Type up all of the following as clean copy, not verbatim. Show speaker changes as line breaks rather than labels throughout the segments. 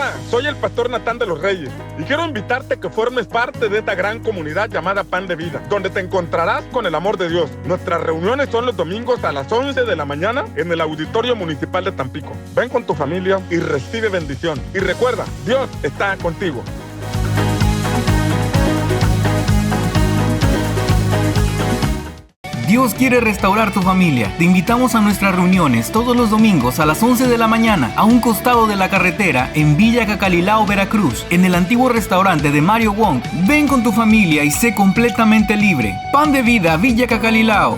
Hola, soy el pastor Natán de los Reyes y quiero invitarte a que formes parte de esta gran comunidad llamada Pan de Vida, donde te encontrarás con el amor de Dios. Nuestras reuniones son los domingos a las 11 de la mañana en el Auditorio Municipal de Tampico. Ven con tu familia y recibe bendición. Y recuerda, Dios está contigo.
Dios quiere restaurar tu familia. Te invitamos a nuestras reuniones todos los domingos a las 11 de la mañana a un costado de la carretera en Villa Cacalilao, Veracruz, en el antiguo restaurante de Mario Wong. Ven con tu familia y sé completamente libre. Pan de Vida, Villa Cacalilao.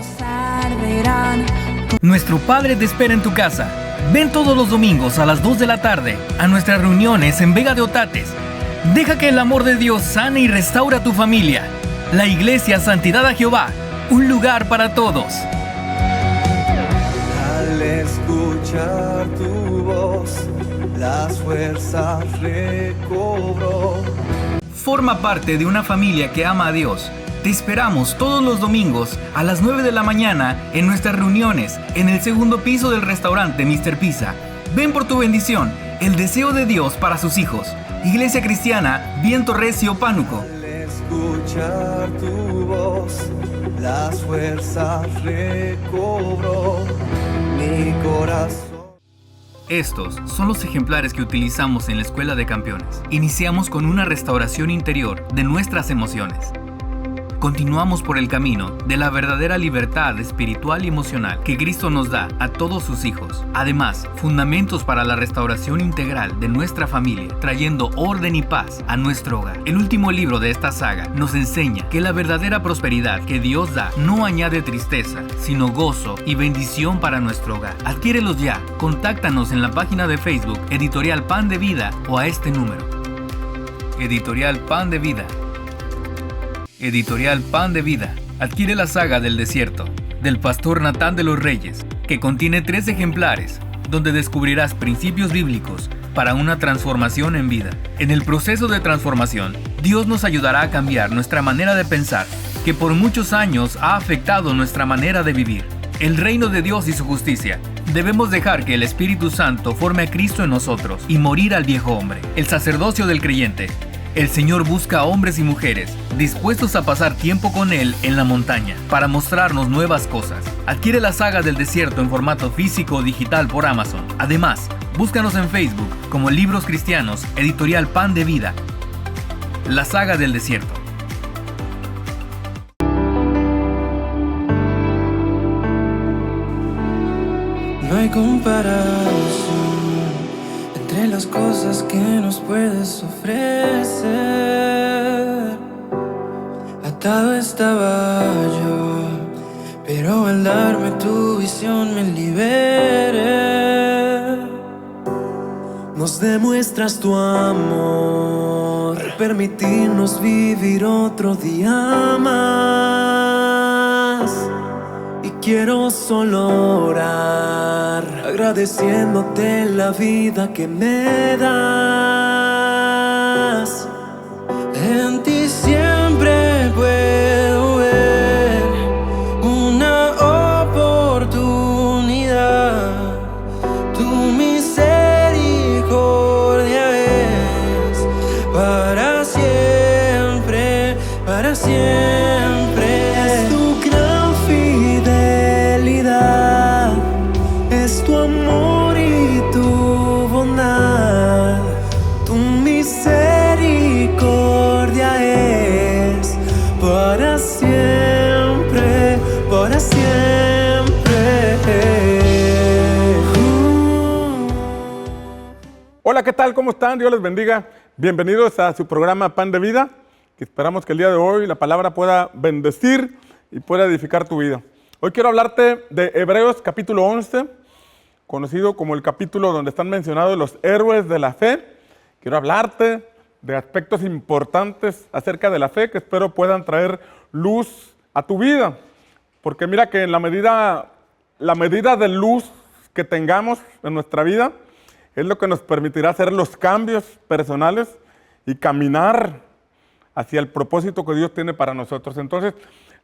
Nuestro Padre te espera en tu casa. Ven todos los domingos a las 2 de la tarde a nuestras reuniones en Vega de Otates. Deja que el amor de Dios sane y restaure a tu familia. La Iglesia Santidad a Jehová. Un lugar para todos.
Al escuchar tu voz, las fuerzas recobró.
Forma parte de una familia que ama a Dios. Te esperamos todos los domingos a las 9 de la mañana en nuestras reuniones en el segundo piso del restaurante Mr. Pizza. Ven por tu bendición, el deseo de Dios para sus hijos. Iglesia Cristiana Viento Recio, Pánuco.
Al escuchar tu voz, las fuerzas recobró mi corazón.
Estos son los ejemplares que utilizamos en la Escuela de Campeones. Iniciamos con una restauración interior de nuestras emociones. Continuamos por el camino de la verdadera libertad espiritual y emocional que Cristo nos da a todos sus hijos. Además, fundamentos para la restauración integral de nuestra familia, trayendo orden y paz a nuestro hogar. El último libro de esta saga nos enseña que la verdadera prosperidad que Dios da no añade tristeza, sino gozo y bendición para nuestro hogar. Adquiérelos ya. Contáctanos en la página de Facebook Editorial Pan de Vida o a este número. Editorial Pan de Vida. Editorial Pan de Vida. Adquiere la saga del desierto, del pastor Natán de los Reyes, que contiene 3 ejemplares, donde descubrirás principios bíblicos para una transformación en vida. En el proceso de transformación, Dios nos ayudará a cambiar nuestra manera de pensar, que por muchos años ha afectado nuestra manera de vivir. El reino de Dios y su justicia. Debemos dejar que el Espíritu Santo forme a Cristo en nosotros y morir al viejo hombre. El sacerdocio del creyente. El Señor busca a hombres y mujeres dispuestos a pasar tiempo con Él en la montaña para mostrarnos nuevas cosas. Adquiere la saga del desierto en formato físico o digital por Amazon. Además, búscanos en Facebook como Libros Cristianos, Editorial Pan de Vida. La saga del desierto.
No hay comparación entre las cosas que nos puedes ofrecer. Atado estaba yo, pero al darme tu visión me liberé. Nos demuestras tu amor, permitirnos vivir otro día más. Y quiero solo orar, agradeciéndote la vida que me das. En ti siempre puedo ver una oportunidad. Tu misericordia es para siempre, para siempre. Es tu gran fidelidad, es tu amor y tu bondad. Tu misericordia es para siempre, para siempre.
Hola, ¿qué tal? ¿Cómo están? Dios les bendiga. Bienvenidos a su programa Pan de Vida, que esperamos que el día de hoy la palabra pueda bendecir y pueda edificar tu vida. Hoy quiero hablarte de Hebreos capítulo 11, conocido como el capítulo donde están mencionados los héroes de la fe. Quiero hablarte de aspectos importantes acerca de la fe que espero puedan traer luz a tu vida. Porque mira que en la medida de luz que tengamos en nuestra vida es lo que nos permitirá hacer los cambios personales y caminar hacia el propósito que Dios tiene para nosotros. Entonces,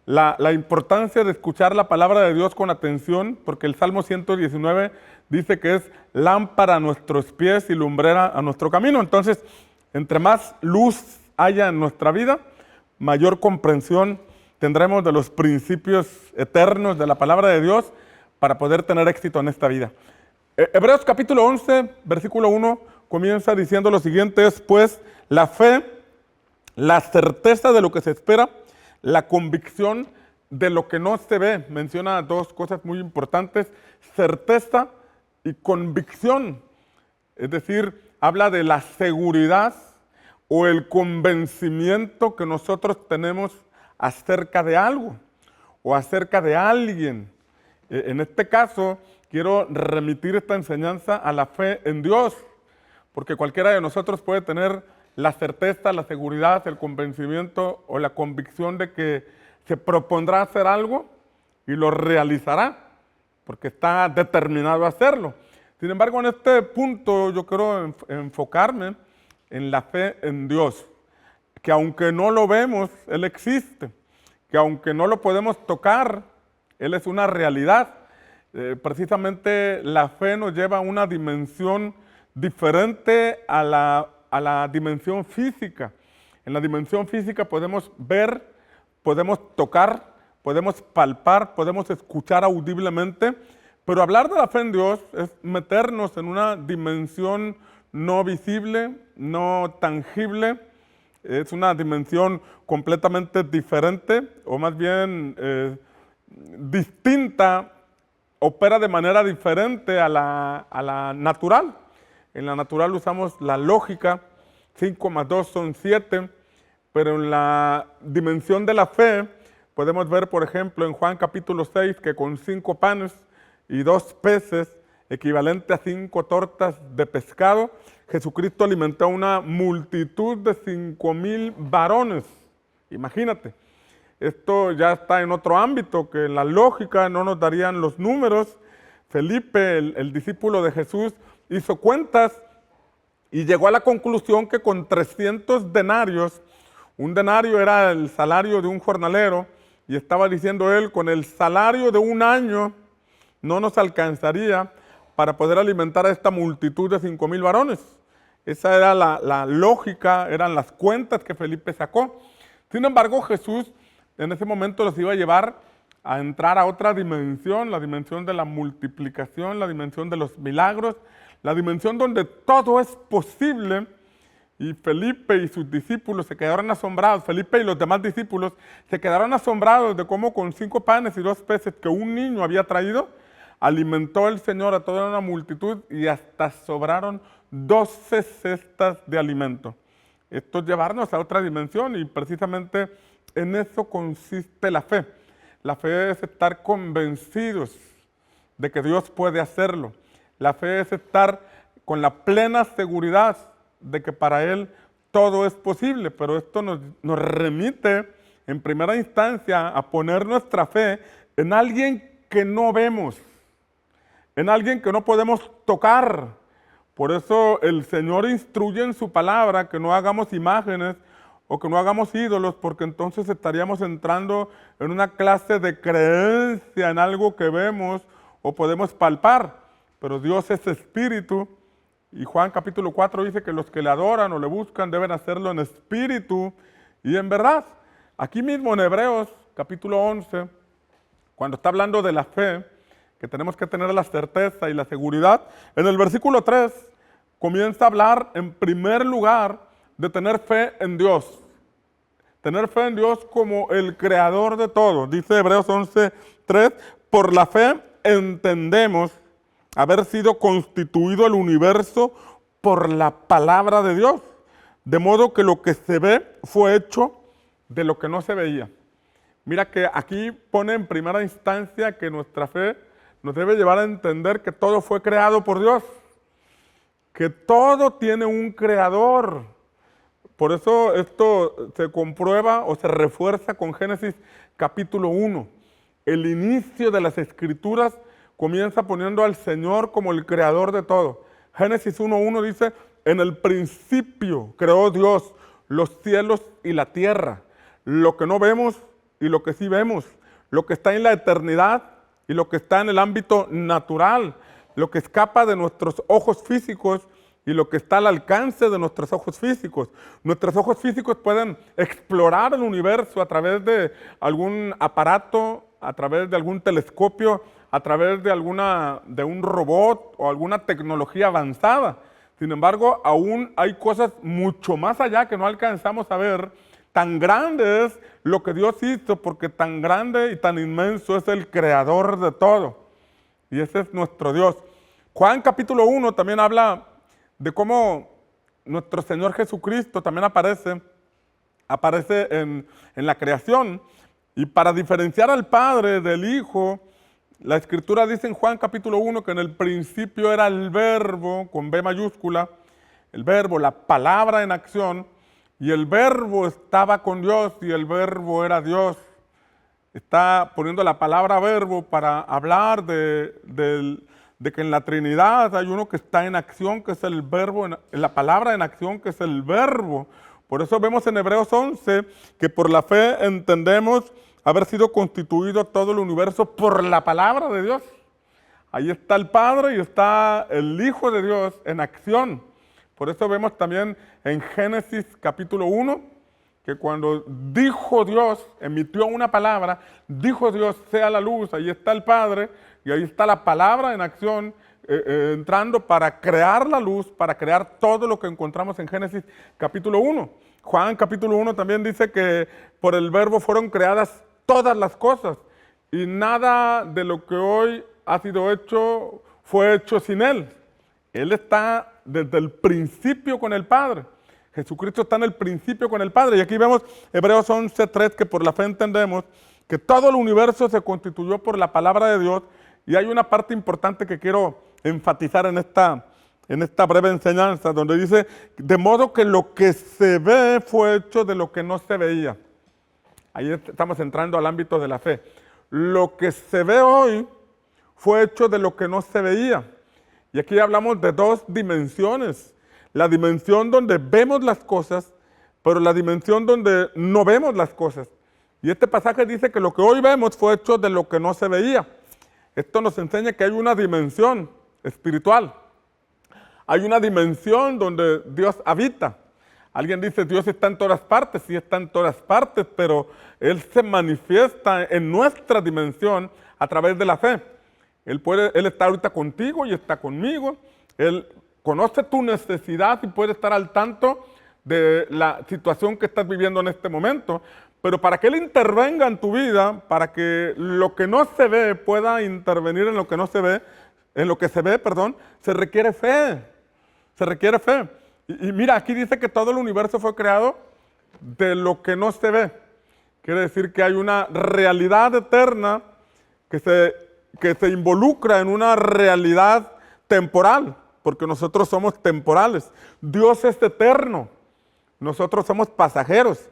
la importancia de escuchar la palabra de Dios con atención, porque el Salmo 119 dice que es lámpara a nuestros pies y lumbrera a nuestro camino. Entonces, entre más luz haya en nuestra vida, mayor comprensión tendremos de los principios eternos de la palabra de Dios para poder tener éxito en esta vida. Hebreos capítulo 11, versículo 1, comienza diciendo lo siguiente: es pues la fe, la certeza de lo que se espera, la convicción de lo que no se ve. Menciona dos cosas muy importantes: certeza y convicción. Es decir, habla de la seguridad o el convencimiento que nosotros tenemos acerca de algo o acerca de alguien. En este caso, quiero remitir esta enseñanza a la fe en Dios, porque cualquiera de nosotros puede tener la certeza, la seguridad, el convencimiento o la convicción de que se propondrá hacer algo y lo realizará, porque está determinado a hacerlo. Sin embargo, en este punto yo quiero enfocarme en la fe en Dios, que aunque no lo vemos, Él existe, que aunque no lo podemos tocar, Él es una realidad. Precisamente la fe nos lleva a una dimensión diferente a la dimensión física. En la dimensión física podemos ver, podemos tocar, podemos palpar, podemos escuchar audiblemente, pero hablar de la fe en Dios es meternos en una dimensión no visible, no tangible. Es una dimensión completamente diferente, o más bien distinta, opera de manera diferente a la natural. En la natural usamos la lógica, 5 más 2 son 7, pero en la dimensión de la fe podemos ver, por ejemplo, en Juan capítulo 6, que con 5 panes y 2 peces, equivalente a 5 tortas de pescado, Jesucristo alimentó a una multitud de 5,000 varones. Imagínate, esto ya está en otro ámbito que en la lógica no nos darían los números. Felipe, el discípulo de Jesús, hizo cuentas y llegó a la conclusión que con 300 denarios, un denario era el salario de un jornalero, y estaba diciendo él, con el salario de un año no nos alcanzaría para poder alimentar a esta multitud de 5,000 varones. Esa era la lógica, eran las cuentas que Felipe sacó. Sin embargo, Jesús en ese momento los iba a llevar a entrar a otra dimensión, la dimensión de la multiplicación, la dimensión de los milagros, la dimensión donde todo es posible. Y Felipe y sus discípulos se quedaron asombrados, Felipe y los demás discípulos se quedaron asombrados de cómo con 5 panes y 2 peces que un niño había traído, alimentó el Señor a toda una multitud y hasta sobraron 12 cestas de alimento. Esto es llevarnos a otra dimensión y precisamente en eso consiste la fe. La fe es estar convencidos de que Dios puede hacerlo. La fe es estar con la plena seguridad de que para Él todo es posible, pero esto nos remite en primera instancia a poner nuestra fe en alguien que no vemos, en alguien que no podemos tocar. Por eso el Señor instruye en su palabra que no hagamos imágenes o que no hagamos ídolos, porque entonces estaríamos entrando en una clase de creencia en algo que vemos o podemos palpar. Pero Dios es espíritu, y Juan capítulo 4 dice que los que le adoran o le buscan deben hacerlo en espíritu y en verdad. Aquí mismo en Hebreos capítulo 11, cuando está hablando de la fe, que tenemos que tener la certeza y la seguridad, en el versículo 3 comienza a hablar en primer lugar de tener fe en Dios. Tener fe en Dios como el creador de todo. Dice Hebreos 11:3, por la fe entendemos haber sido constituido el universo por la palabra de Dios, de modo que lo que se ve fue hecho de lo que no se veía. Mira que aquí pone en primera instancia que nuestra fe nos debe llevar a entender que todo fue creado por Dios, que todo tiene un creador. Por eso esto se comprueba o se refuerza con Génesis capítulo 1. El inicio de las Escrituras comienza poniendo al Señor como el creador de todo. Génesis 1:1 dice, en el principio creó Dios los cielos y la tierra, lo que no vemos y lo que sí vemos, lo que está en la eternidad y lo que está en el ámbito natural, lo que escapa de nuestros ojos físicos y lo que está al alcance de nuestros ojos físicos. Nuestros ojos físicos pueden explorar el universo a través de algún aparato, a través de algún telescopio, a través de un robot o alguna tecnología avanzada. Sin embargo, aún hay cosas mucho más allá que no alcanzamos a ver. Tan grande es lo que Dios hizo, porque tan grande y tan inmenso es el creador de todo. Y ese es nuestro Dios. Juan capítulo 1 también habla de cómo nuestro Señor Jesucristo también aparece en la creación. Y para diferenciar al Padre del Hijo, la Escritura dice en Juan capítulo 1 que en el principio era el Verbo, con B mayúscula, el Verbo, la palabra en acción, y el Verbo estaba con Dios y el Verbo era Dios. Está poniendo la palabra verbo para hablar de que en la Trinidad hay uno que está en acción, que es el verbo, en la palabra en acción, que es el verbo. Por eso vemos en Hebreos 11 que por la fe entendemos haber sido constituido todo el universo por la palabra de Dios. Ahí está el Padre y está el Hijo de Dios en acción. Por eso vemos también en Génesis capítulo 1, que cuando dijo Dios, emitió una palabra, dijo Dios, sea la luz, ahí está el Padre, y ahí está la palabra en acción, entrando para crear la luz, para crear todo lo que encontramos en Génesis capítulo 1. Juan capítulo 1 también dice que por el Verbo fueron creadas todas las cosas, y nada de lo que hoy ha sido hecho fue hecho sin Él. Él está desde el principio con el Padre. Jesucristo está en el principio con el Padre. Y aquí vemos Hebreos 11:3, que por la fe entendemos que todo el universo se constituyó por la palabra de Dios. Y hay una parte importante que quiero enfatizar en esta breve enseñanza, donde dice, de modo que lo que se ve fue hecho de lo que no se veía. Ahí estamos entrando al ámbito de la fe. Lo que se ve hoy fue hecho de lo que no se veía. Y aquí hablamos de dos dimensiones. La dimensión donde vemos las cosas, pero la dimensión donde no vemos las cosas. Y este pasaje dice que lo que hoy vemos fue hecho de lo que no se veía. Esto nos enseña que hay una dimensión espiritual. Hay una dimensión donde Dios habita. Alguien dice, Dios está en todas partes, sí está en todas partes, pero Él se manifiesta en nuestra dimensión a través de la fe. Él está ahorita contigo y está conmigo. Él conoce tu necesidad y puede estar al tanto de la situación que estás viviendo en este momento. Pero para que Él intervenga en tu vida, para que lo que no se ve pueda intervenir en lo que no se ve, en lo que se ve, perdón, se requiere fe. Se requiere fe. Y mira, aquí dice que todo el universo fue creado de lo que no se ve. Quiere decir que hay una realidad eterna que se involucra en una realidad temporal, porque nosotros somos temporales. Dios es eterno, nosotros somos pasajeros.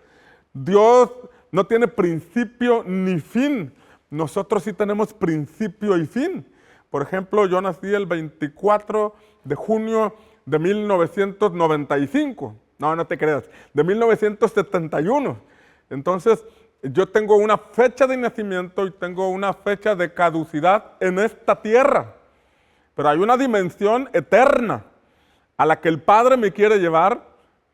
Dios no tiene principio ni fin, nosotros sí tenemos principio y fin. Por ejemplo, yo nací el 24 de junio de 1995, no te creas, de 1971. Entonces, yo tengo una fecha de nacimiento y tengo una fecha de caducidad en esta tierra. Pero hay una dimensión eterna a la que el Padre me quiere llevar,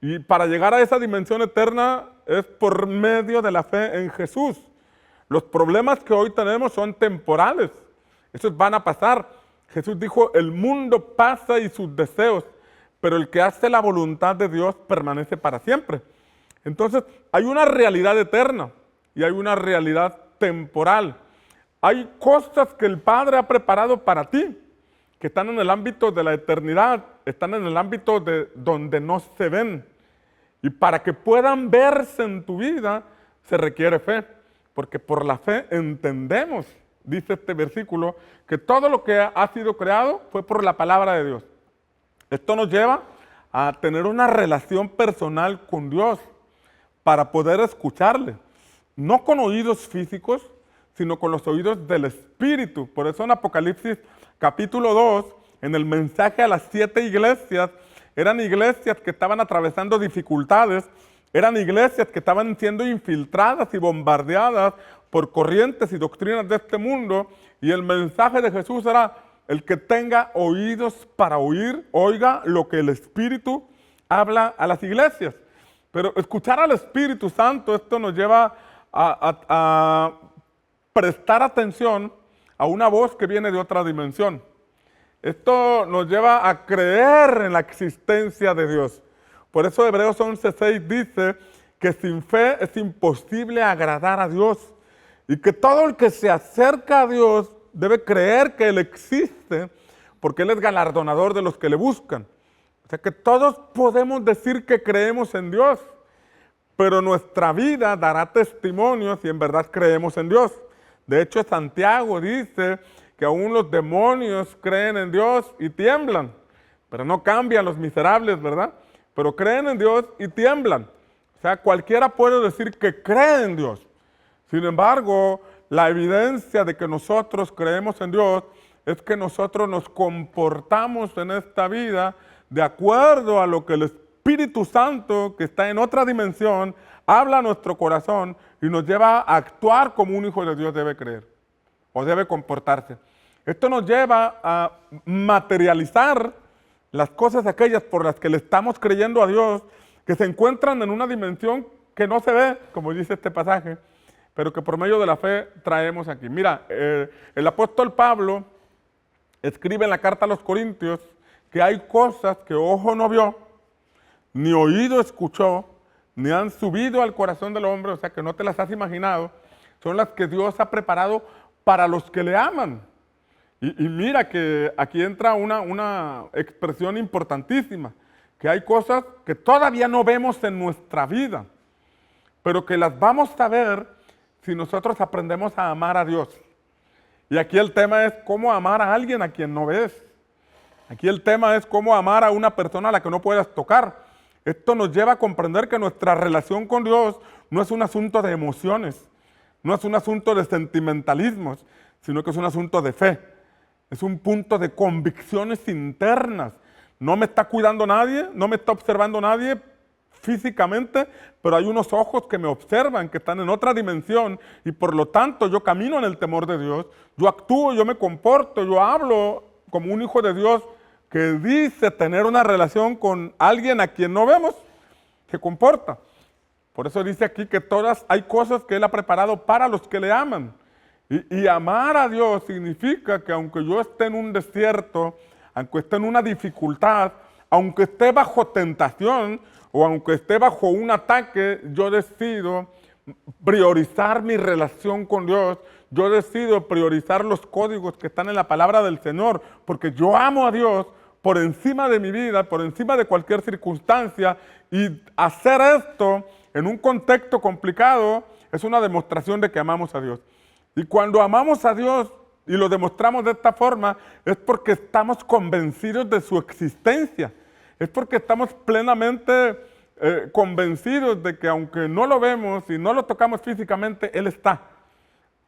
y para llegar a esa dimensión eterna es por medio de la fe en Jesús. Los problemas que hoy tenemos son temporales, esos van a pasar. Jesús dijo, el mundo pasa y sus deseos, pero el que hace la voluntad de Dios permanece para siempre. Entonces, hay una realidad eterna y hay una realidad temporal. Hay cosas que el Padre ha preparado para ti, que están en el ámbito de la eternidad, están en el ámbito de donde no se ven. Y para que puedan verse en tu vida, se requiere fe, porque por la fe entendemos, dice este versículo, que todo lo que ha sido creado fue por la palabra de Dios. Esto nos lleva a tener una relación personal con Dios para poder escucharle, no con oídos físicos, sino con los oídos del Espíritu. Por eso en Apocalipsis capítulo 2, en el mensaje a las 7 iglesias, eran iglesias que estaban atravesando dificultades, eran iglesias que estaban siendo infiltradas y bombardeadas por corrientes y doctrinas de este mundo, y el mensaje de Jesús era, el que tenga oídos para oír, oiga lo que el Espíritu habla a las iglesias. Pero escuchar al Espíritu Santo, esto nos lleva a prestar atención a una voz que viene de otra dimensión. Esto nos lleva a creer en la existencia de Dios. Por eso Hebreos 11:6 dice que sin fe es imposible agradar a Dios y que todo el que se acerca a Dios debe creer que Él existe porque Él es galardonador de los que le buscan. O sea que todos podemos decir que creemos en Dios, pero nuestra vida dará testimonio si en verdad creemos en Dios. De hecho, Santiago dice que aún los demonios creen en Dios y tiemblan, pero no cambian los miserables, ¿verdad? Pero creen en Dios y tiemblan. O sea, cualquiera puede decir que cree en Dios. Sin embargo, la evidencia de que nosotros creemos en Dios es que nosotros nos comportamos en esta vida de acuerdo a lo que el Espíritu Santo, que está en otra dimensión, habla a nuestro corazón y nos lleva a actuar como un hijo de Dios debe creer o debe comportarse. Esto nos lleva a materializar las cosas aquellas por las que le estamos creyendo a Dios, que se encuentran en una dimensión que no se ve, como dice este pasaje, pero que por medio de la fe traemos aquí. Mira, el apóstol Pablo escribe en la carta a los Corintios que hay cosas que ojo no vio, ni oído escuchó, ni han subido al corazón del hombre, o sea que no te las has imaginado, son las que Dios ha preparado para los que le aman. Y mira que aquí entra una expresión importantísima, que hay cosas que todavía no vemos en nuestra vida, pero que las vamos a ver si nosotros aprendemos a amar a Dios. Y aquí el tema es cómo amar a alguien a quien no ves. Aquí el tema es cómo amar a una persona a la que no puedas tocar. Esto nos lleva a comprender que nuestra relación con Dios no es un asunto de emociones, no es un asunto de sentimentalismos, sino que es un asunto de fe. Es un punto de convicciones internas. No me está cuidando nadie, no me está observando nadie físicamente, pero hay unos ojos que me observan, que están en otra dimensión, y por lo tanto yo camino en el temor de Dios, yo actúo, yo me comporto, yo hablo como un hijo de Dios que dice tener una relación con alguien a quien no vemos, se comporta. Por eso dice aquí que hay cosas que Él ha preparado para los que le aman. Y amar a Dios significa que aunque yo esté en un desierto, aunque esté en una dificultad, aunque esté bajo tentación o aunque esté bajo un ataque, yo decido priorizar mi relación con Dios. Yo decido priorizar los códigos que están en la palabra del Señor, porque yo amo a Dios por encima de mi vida, por encima de cualquier circunstancia, y hacer esto en un contexto complicado es una demostración de que amamos a Dios. Y cuando amamos a Dios y lo demostramos de esta forma, es porque estamos convencidos de su existencia. Es porque estamos plenamente convencidos de que aunque no lo vemos y no lo tocamos físicamente, Él está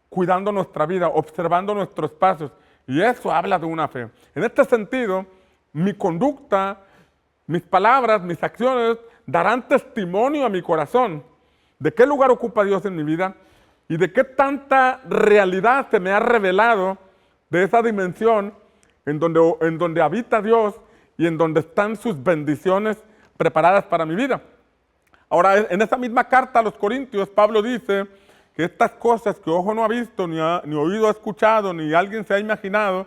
cuidando nuestra vida, observando nuestros pasos. Y eso habla de una fe. En este sentido, mi conducta, mis palabras, mis acciones darán testimonio a mi corazón de qué lugar ocupa Dios en mi vida y de qué tanta realidad se me ha revelado de esa dimensión en donde habita Dios y en donde están sus bendiciones preparadas para mi vida. Ahora, en esa misma carta a los Corintios, Pablo dice que estas cosas que ojo no ha visto, ni oído ha escuchado, ni alguien se ha imaginado,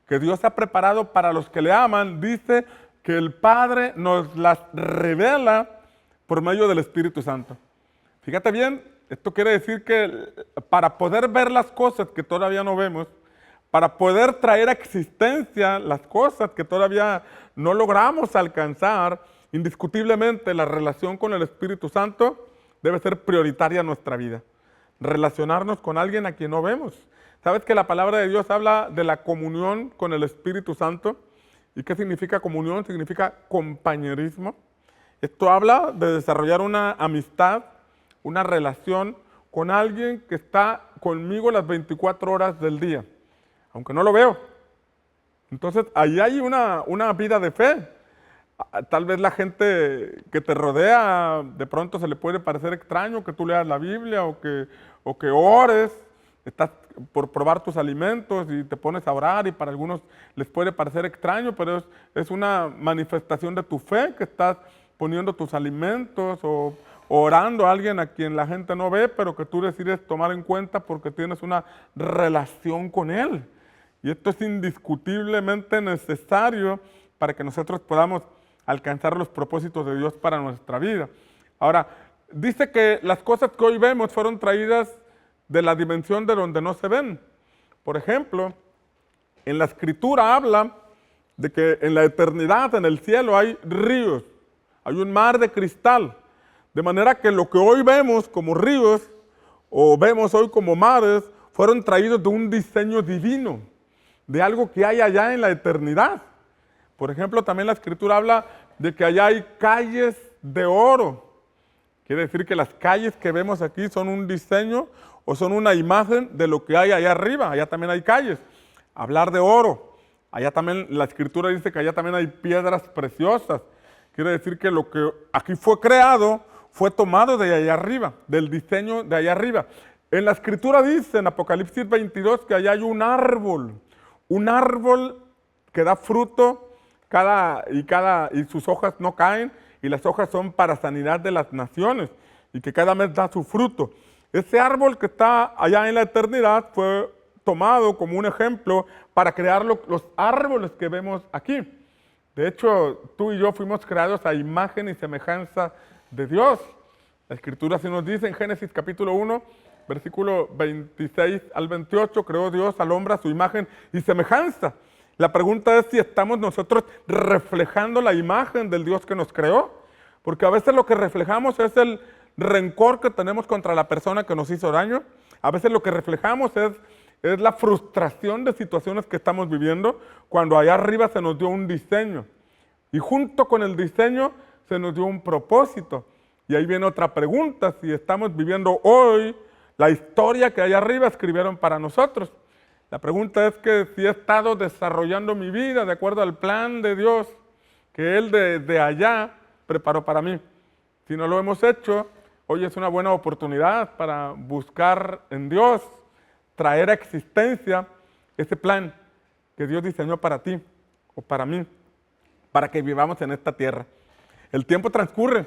que Dios ha preparado para los que le aman, dice que el Padre nos las revela por medio del Espíritu Santo. Fíjate bien, esto quiere decir que para poder ver las cosas que todavía no vemos, para poder traer a existencia las cosas que todavía no logramos alcanzar, indiscutiblemente la relación con el Espíritu Santo debe ser prioritaria en nuestra vida. Relacionarnos con alguien a quien no vemos. ¿Sabes que la palabra de Dios habla de la comunión con el Espíritu Santo? ¿Y qué significa comunión? Significa compañerismo. Esto habla de desarrollar una amistad, una relación con alguien que está conmigo las 24 horas del día, aunque no lo veo. Entonces, ahí hay una vida de fe. Tal vez la gente que te rodea, de pronto se le puede parecer extraño que tú leas la Biblia o que ores. Estás por probar tus alimentos y te pones a orar y para algunos les puede parecer extraño, pero es una manifestación de tu fe que estás poniendo tus alimentos o orando a alguien a quien la gente no ve, pero que tú decides tomar en cuenta porque tienes una relación con él. Y esto es indiscutiblemente necesario para que nosotros podamos alcanzar los propósitos de Dios para nuestra vida. Ahora, dice que las cosas que hoy vemos fueron traídas de la dimensión de donde no se ven. Por ejemplo, en la Escritura habla de que en la eternidad, en el cielo, hay ríos, hay un mar de cristal. De manera que lo que hoy vemos como ríos o vemos hoy como mares fueron traídos de un diseño divino, de algo que hay allá en la eternidad. Por ejemplo, también la Escritura habla de que allá hay calles de oro. Quiere decir que las calles que vemos aquí son un diseño o son una imagen de lo que hay allá arriba. Allá también hay calles. Hablar de oro. Allá también la Escritura dice que allá también hay piedras preciosas. Quiere decir que lo que aquí fue creado fue tomado de allá arriba, del diseño de allá arriba. En la Escritura dice en Apocalipsis 22 que allá hay un árbol que da fruto y sus hojas no caen y las hojas son para sanidad de las naciones y que cada mes da su fruto. Ese árbol que está allá en la eternidad fue tomado como un ejemplo para crear los árboles que vemos aquí. De hecho, tú y yo fuimos creados a imagen y semejanza de Dios. La Escritura así nos dice en Génesis capítulo 1, versículo 26 al 28, creó Dios al hombre a su imagen y semejanza. La pregunta es si estamos nosotros reflejando la imagen del Dios que nos creó, porque a veces lo que reflejamos es el rencor que tenemos contra la persona que nos hizo daño, a veces lo que reflejamos es la frustración de situaciones que estamos viviendo, cuando allá arriba se nos dio un diseño, y junto con el diseño se nos dio un propósito. Y ahí viene otra pregunta, si estamos viviendo hoy la historia que allá arriba escribieron para nosotros. La pregunta es que si he estado desarrollando mi vida de acuerdo al plan de Dios que Él de allá preparó para mí. Si no lo hemos hecho, hoy es una buena oportunidad para buscar en Dios, traer a existencia ese plan que Dios diseñó para ti o para mí, para que vivamos en esta tierra. El tiempo transcurre,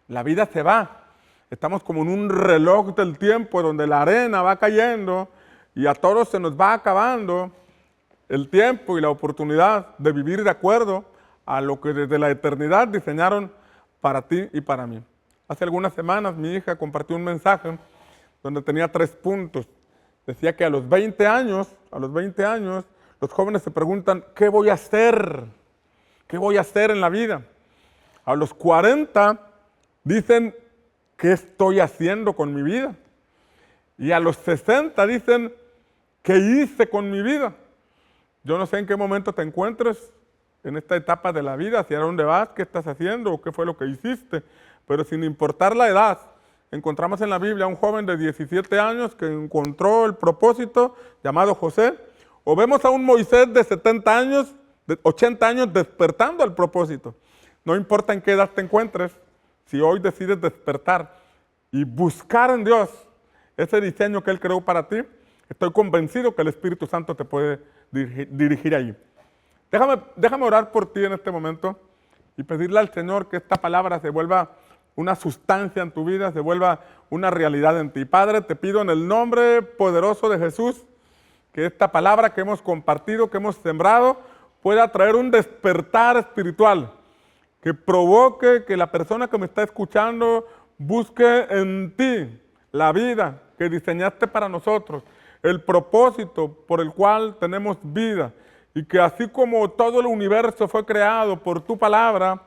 la vida se va. Estamos como en un reloj del tiempo donde la arena va cayendo y a todos se nos va acabando el tiempo y la oportunidad de vivir de acuerdo a lo que desde la eternidad diseñaron para ti y para mí. Hace algunas semanas mi hija compartió un mensaje donde tenía 3 puntos. Decía que a los 20 años, los jóvenes se preguntan, ¿qué voy a hacer? ¿Qué voy a hacer en la vida? A los 40 dicen, ¿qué estoy haciendo con mi vida? Y a los 60 dicen, ¿qué hice con mi vida? Yo no sé en qué momento te encuentres en esta etapa de la vida, hacia dónde vas, qué estás haciendo o qué fue lo que hiciste, pero sin importar la edad, encontramos en la Biblia a un joven de 17 años que encontró el propósito llamado José, o vemos a un Moisés de 70 años, de 80 años despertando al propósito. No importa en qué edad te encuentres, si hoy decides despertar y buscar en Dios ese diseño que Él creó para ti, estoy convencido que el Espíritu Santo te puede dirigir ahí. Déjame orar por ti en este momento y pedirle al Señor que esta palabra se vuelva una sustancia en tu vida, se vuelva una realidad en ti. Padre, te pido en el nombre poderoso de Jesús que esta palabra que hemos compartido, que hemos sembrado, pueda traer un despertar espiritual, que provoque que la persona que me está escuchando busque en ti la vida que diseñaste para nosotros, el propósito por el cual tenemos vida, y que así como todo el universo fue creado por tu palabra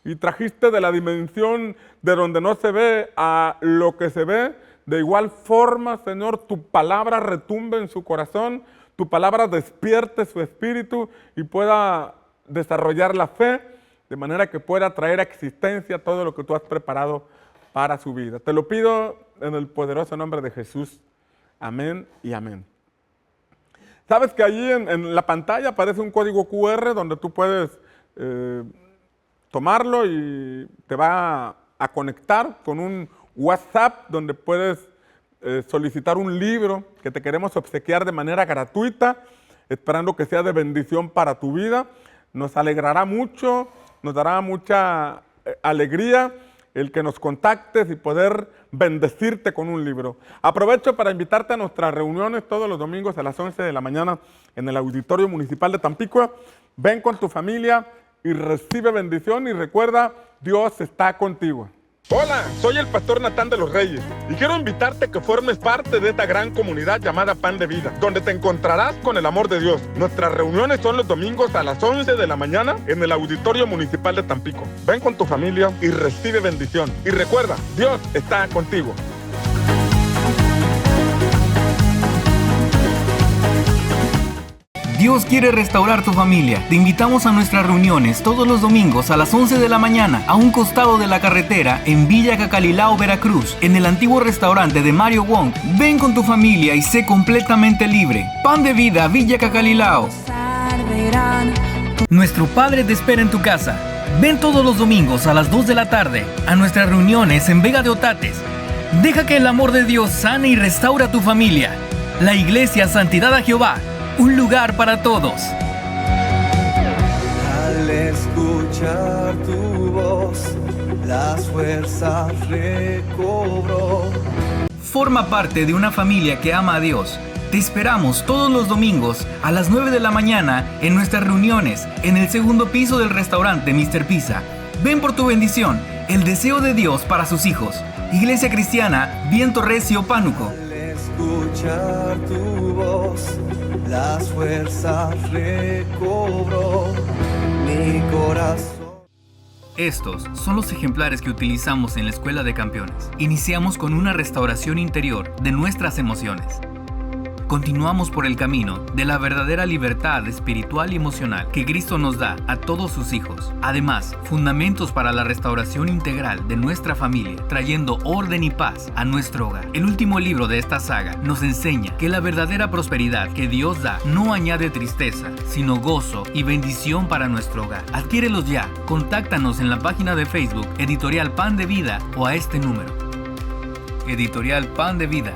y trajiste de la dimensión de donde no se ve a lo que se ve, de igual forma, Señor, tu palabra retumbe en su corazón, tu palabra despierte su espíritu y pueda desarrollar la fe, de manera que pueda traer a existencia todo lo que tú has preparado para su vida. Te lo pido en el poderoso nombre de Jesús. Amén y amén. Sabes que allí en la pantalla aparece un código QR donde tú puedes tomarlo y te va a conectar con un WhatsApp donde puedes solicitar un libro que te queremos obsequiar de manera gratuita, esperando que sea de bendición para tu vida. Nos alegrará mucho, nos dará mucha alegría el que nos contactes y poder bendecirte con un libro. Aprovecho para invitarte a nuestras reuniones todos los domingos a las 11 de la mañana en el Auditorio Municipal de Tampico. Ven con tu familia y recibe bendición, y recuerda, Dios está contigo. Hola, soy el pastor Natán de los Reyes y quiero invitarte a que formes parte de esta gran comunidad llamada Pan de Vida, donde te encontrarás con el amor de Dios. Nuestras reuniones son los domingos a las 11 de la mañana en el Auditorio Municipal de Tampico. Ven con tu familia y recibe bendición. Y recuerda, Dios está contigo.
Dios quiere restaurar tu familia. Te invitamos a nuestras reuniones todos los domingos a las 11 de la mañana a un costado de la carretera en Villa Cacalilao, Veracruz, en el antiguo restaurante de Mario Wong. Ven con tu familia y sé completamente libre. Pan de Vida, Villa Cacalilao. Nuestro Padre te espera en tu casa. Ven todos los domingos a las 2 de la tarde a nuestras reuniones en Vega de Otates. Deja que el amor de Dios sane y restaura tu familia. La Iglesia Santidad a Jehová. Un lugar para todos.
Al escuchar tu voz, las fuerzas recobró.
Forma parte de una familia que ama a Dios. Te esperamos todos los domingos a las 9 de la mañana en nuestras reuniones en el segundo piso del restaurante Mr. Pizza. Ven por tu bendición, el deseo de Dios para sus hijos. Iglesia Cristiana Viento Recio, Pánuco.
Al escuchar tu voz, las fuerzas recobró mi corazón.
Estos son los ejemplares que utilizamos en la Escuela de Campeones. Iniciamos con una restauración interior de nuestras emociones. Continuamos por el camino de la verdadera libertad espiritual y emocional que Cristo nos da a todos sus hijos. Además, fundamentos para la restauración integral de nuestra familia, trayendo orden y paz a nuestro hogar. El último libro de esta saga nos enseña que la verdadera prosperidad que Dios da no añade tristeza, sino gozo y bendición para nuestro hogar. Adquiérelos ya. Contáctanos en la página de Facebook Editorial Pan de Vida o a este número. Editorial Pan de Vida.